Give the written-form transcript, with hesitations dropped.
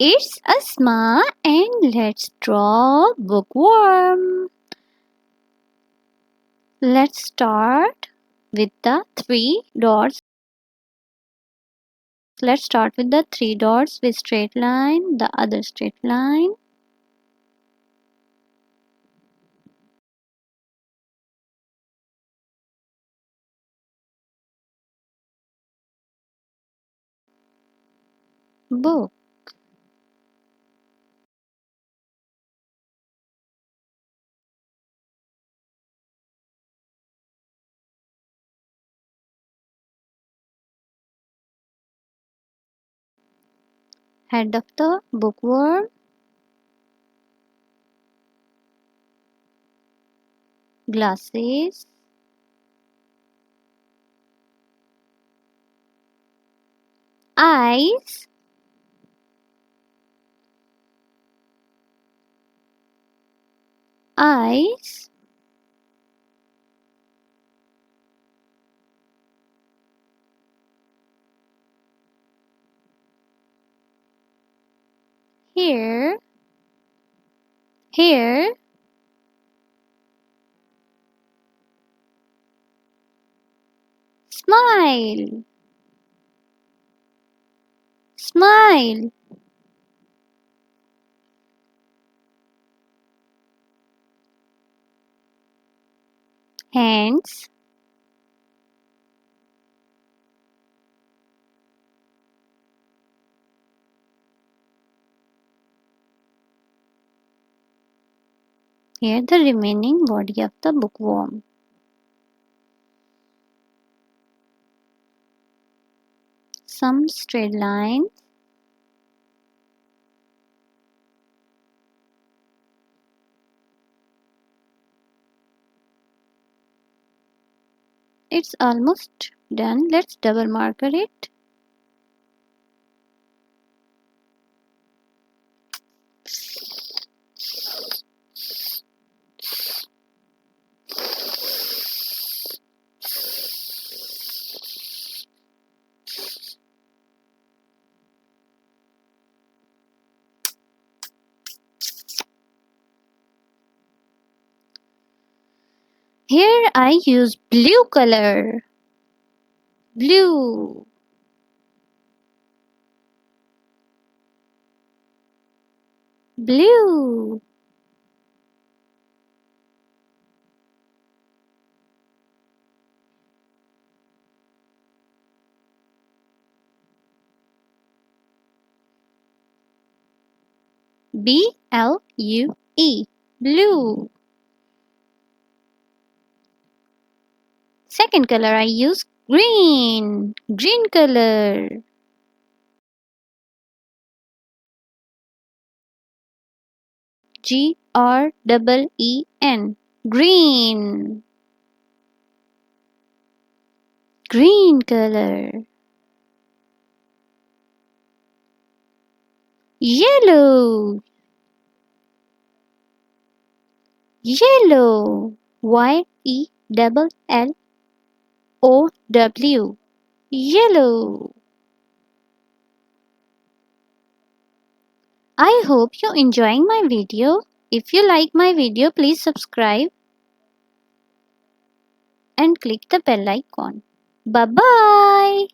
It's Asma and let's draw Bookworm. Let's start with the three dots. Let's start with the three dots with straight line, the other straight line. Book. Head of the bookworm. Glasses. Eyes. Eyes. Here. Here. Smile. Smile. Hands. Here the remaining body of the bookworm. Some straight lines. It's almost done. Let's double marker it. Here I use blue color. Blue. Blue. B-L-U-E. Blue. Second color I use green. Green color. G-R-E-E-N. Green. Green color. Yellow. Yellow. Y-E-L-L-O-W. Yellow. I hope you're enjoying my video. If you like my video, please subscribe and click the bell icon. Bye bye.